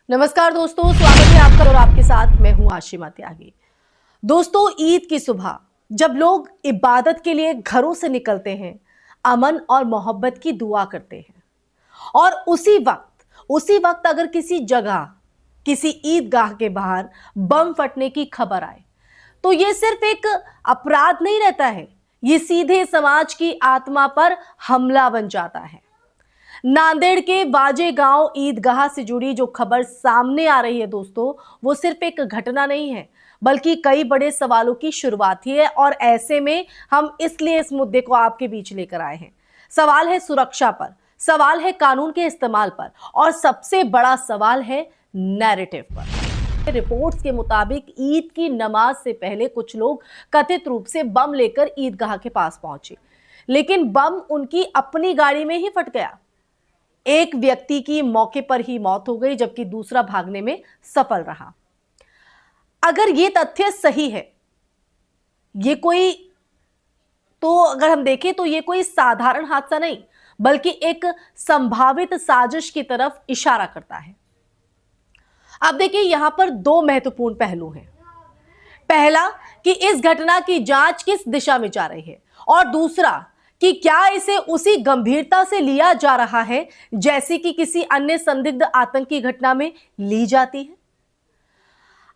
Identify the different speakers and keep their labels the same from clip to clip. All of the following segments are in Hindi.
Speaker 1: नमस्कार दोस्तों, स्वागत है आपका और आपके साथ मैं हूं आशिमा त्यागी। दोस्तों, ईद की सुबह जब लोग इबादत के लिए घरों से निकलते हैं, अमन और मोहब्बत की दुआ करते हैं और उसी वक्त अगर किसी जगह, किसी ईदगाह के बाहर बम फटने की खबर आए तो ये सिर्फ एक अपराध नहीं रहता है, ये सीधे समाज की आत्मा पर हमला बन जाता है। नांदेड़ के वाजे गांव ईदगाह से जुड़ी जो खबर सामने आ रही है दोस्तों, वो सिर्फ एक घटना नहीं है बल्कि कई बड़े सवालों की शुरुआत ही है। और ऐसे में हम इसलिए इस मुद्दे को आपके बीच लेकर आए हैं। सवाल है सुरक्षा पर, सवाल है कानून के इस्तेमाल पर और सबसे बड़ा सवाल है नैरेटिव पर। रिपोर्ट्स के मुताबिक ईद की नमाज से पहले कुछ लोग कथित रूप से बम लेकर ईदगाह के पास पहुंचे, लेकिन बम उनकी अपनी गाड़ी में ही फट गया। एक व्यक्ति की मौके पर ही मौत हो गई जबकि दूसरा भागने में सफल रहा। अगर ये तथ्य सही है, ये कोई तो अगर हम देखें तो ये कोई साधारण हादसा नहीं बल्कि एक संभावित साजिश की तरफ इशारा करता है। अब देखिए, यहां पर दो महत्वपूर्ण पहलू हैं। पहला कि इस घटना की जांच किस दिशा में जा रही है और दूसरा कि क्या इसे उसी गंभीरता से लिया जा रहा है जैसे कि किसी अन्य संदिग्ध आतंकी घटना में ली जाती है।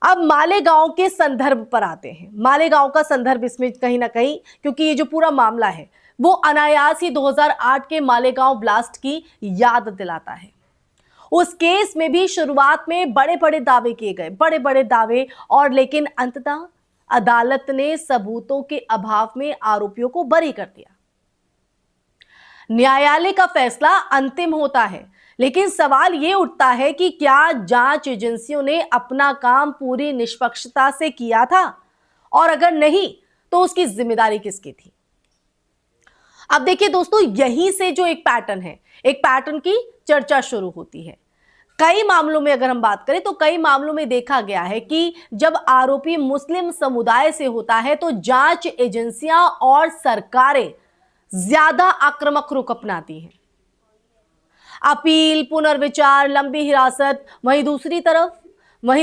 Speaker 1: अब मालेगांव के संदर्भ पर आते हैं। मालेगांव का संदर्भ इसमें कहीं ना कहीं, क्योंकि ये जो पूरा मामला है वो अनायास ही 2008 के मालेगांव ब्लास्ट की याद दिलाता है। उस केस में भी शुरुआत में बड़े बड़े दावे किए गए, बड़े बड़े दावे, और लेकिन अंततः अदालत ने सबूतों के अभाव में आरोपियों को बरी कर दिया। न्यायालय का फैसला अंतिम होता है, लेकिन सवाल यह उठता है कि क्या जांच एजेंसियों ने अपना काम पूरी निष्पक्षता से किया था, और अगर नहीं तो उसकी जिम्मेदारी किसकी थी। अब देखिए दोस्तों, यहीं से जो एक पैटर्न है, एक पैटर्न की चर्चा शुरू होती है। कई मामलों में अगर हम बात करें तो कई मामलों में देखा गया है कि जब आरोपी मुस्लिम समुदाय से होता है तो जांच एजेंसियां और सरकारें ज्यादा आक्रामक रुख अपनाती हैं। अपील, पुनर्विचार, लंबी हिरासत। वहीं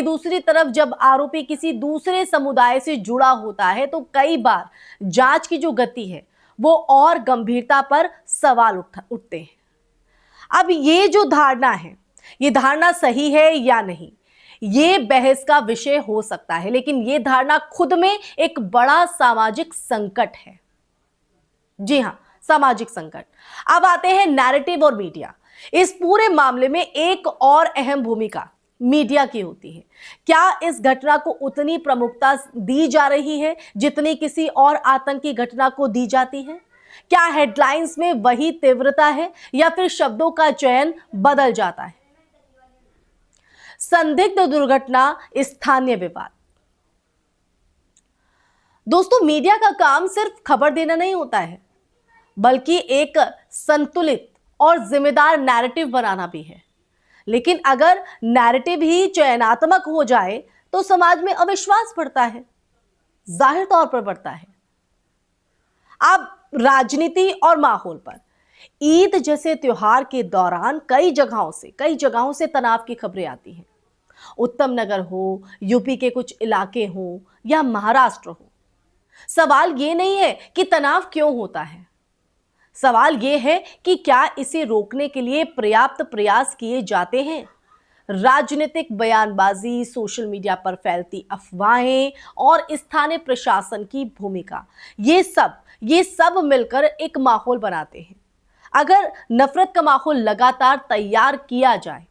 Speaker 1: दूसरी तरफ जब आरोपी किसी दूसरे समुदाय से जुड़ा होता है तो कई बार जांच की जो गति है वो और गंभीरता पर सवाल उठते हैं। अब ये जो धारणा है, ये धारणा सही है या नहीं, ये बहस का विषय हो सकता है, लेकिन ये धारणा खुद में एक बड़ा सामाजिक संकट है। जी हां, सामाजिक संकट। अब आते हैं नैरेटिव और मीडिया। इस पूरे मामले में एक और अहम भूमिका मीडिया की होती है। क्या इस घटना को उतनी प्रमुखता दी जा रही है जितनी किसी और आतंकी घटना को दी जाती है? क्या हेडलाइंस में वही तीव्रता है या फिर शब्दों का चयन बदल जाता है? संदिग्ध दुर्घटना, स्थानीय विवाद। दोस्तों, मीडिया का काम सिर्फ खबर देना नहीं होता है बल्कि एक संतुलित और जिम्मेदार नैरेटिव बनाना भी है। लेकिन अगर नैरेटिव ही चयनात्मक हो जाए तो समाज में अविश्वास बढ़ता है, जाहिर तौर पर बढ़ता है। अब राजनीति और माहौल पर, ईद जैसे त्योहार के दौरान कई जगहों से तनाव की खबरें आती हैं। उत्तम नगर हो, यूपी के कुछ इलाके हो या महाराष्ट्र हो। सवाल ये नहीं है कि तनाव क्यों होता है, सवाल यह है कि क्या इसे रोकने के लिए पर्याप्त प्रयास किए जाते हैं। राजनीतिक बयानबाजी, सोशल मीडिया पर फैलती अफवाहें और स्थानीय प्रशासन की भूमिका, ये सब मिलकर एक माहौल बनाते हैं। अगर नफरत का माहौल लगातार तैयार किया जाए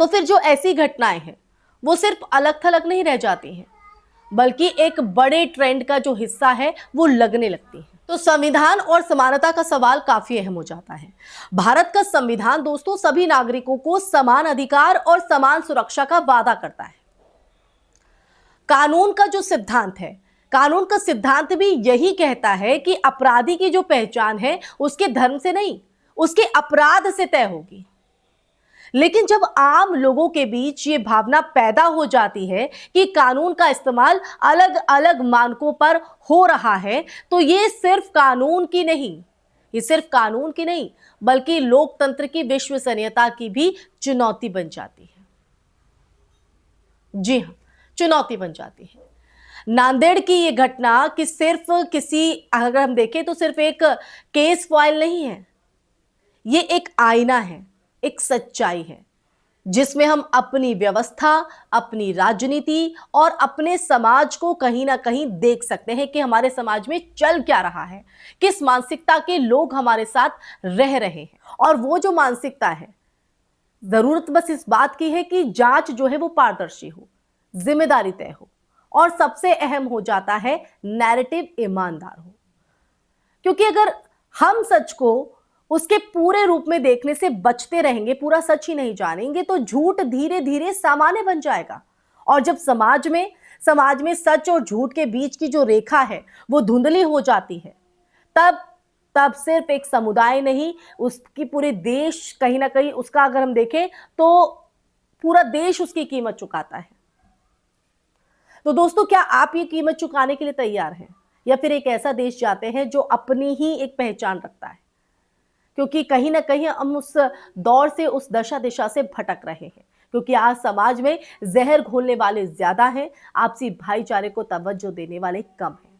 Speaker 1: तो फिर जो ऐसी घटनाएं हैं वो सिर्फ अलग थलग नहीं रह जाती हैं बल्कि एक बड़े ट्रेंड का जो हिस्सा है वो लगने लगती है। तो संविधान और समानता का सवाल काफी अहम हो जाता है। भारत का संविधान दोस्तों सभी नागरिकों को समान अधिकार और समान सुरक्षा का वादा करता है। कानून का जो सिद्धांत है, कानून का सिद्धांत भी यही कहता है कि अपराधी की जो पहचान है उसके धर्म से नहीं, उसके अपराध से तय होगी। लेकिन जब आम लोगों के बीच ये भावना पैदा हो जाती है कि कानून का इस्तेमाल अलग अलग मानकों पर हो रहा है तो ये सिर्फ कानून की नहीं, ये सिर्फ कानून की नहीं बल्कि लोकतंत्र की विश्वसनीयता की भी चुनौती बन जाती है। जी हाँ, चुनौती बन जाती है। नांदेड़ की ये घटना कि सिर्फ किसी, अगर हम देखें तो सिर्फ एक केस फाइल नहीं है, ये एक आईना है, एक सच्चाई है जिसमें हम अपनी व्यवस्था, अपनी राजनीति और अपने समाज को कहीं ना कहीं देख सकते हैं कि हमारे समाज में चल क्या रहा है, किस मानसिकता के लोग हमारे साथ रह रहे हैं। और वो जो मानसिकता है, जरूरत बस इस बात की है कि जांच जो है वो पारदर्शी हो, जिम्मेदारी तय हो और सबसे अहम हो जाता है नैरेटिव ईमानदार हो। क्योंकि अगर हम सच को उसके पूरे रूप में देखने से बचते रहेंगे, पूरा सच ही नहीं जानेंगे, तो झूठ धीरे धीरे सामान्य बन जाएगा। और जब समाज में सच और झूठ के बीच की जो रेखा है वो धुंधली हो जाती है, तब सिर्फ एक समुदाय नहीं, उसकी पूरे देश, कहीं ना कहीं उसका अगर हम देखें तो पूरा देश उसकी कीमत चुकाता है। तो दोस्तों, क्या आप ये कीमत चुकाने के लिए तैयार हैं, या फिर एक ऐसा देश चाहते हैं जो अपनी ही एक पहचान रखता है? क्योंकि कहीं ना कहीं हम उस दौर से, उस दशा दिशा से भटक रहे हैं, क्योंकि आज समाज में जहर घोलने वाले ज्यादा हैं, आपसी भाईचारे को तवज्जो देने वाले कम हैं।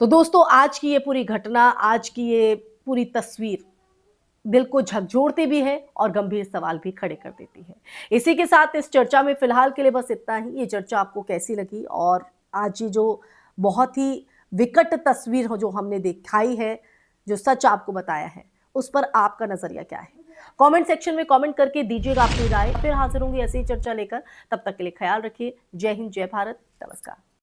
Speaker 1: तो दोस्तों, आज की ये पूरी घटना, आज की ये पूरी तस्वीर दिल को झकझोरती भी है और गंभीर सवाल भी खड़े कर देती है। इसी के साथ इस चर्चा में फिलहाल के लिए बस इतना ही। ये चर्चा आपको कैसी लगी, और आज ये जो बहुत ही विकट तस्वीर हो जो हमने दिखाई है, जो सच आपको बताया है, उस पर आपका नजरिया क्या है? कमेंट सेक्शन में कमेंट करके दीजिएगा अपनी राय। फिर हाजिर होंगी ऐसी ही चर्चा लेकर। तब तक के लिए ख्याल रखिए। जय हिंद, जय भारत, नमस्कार।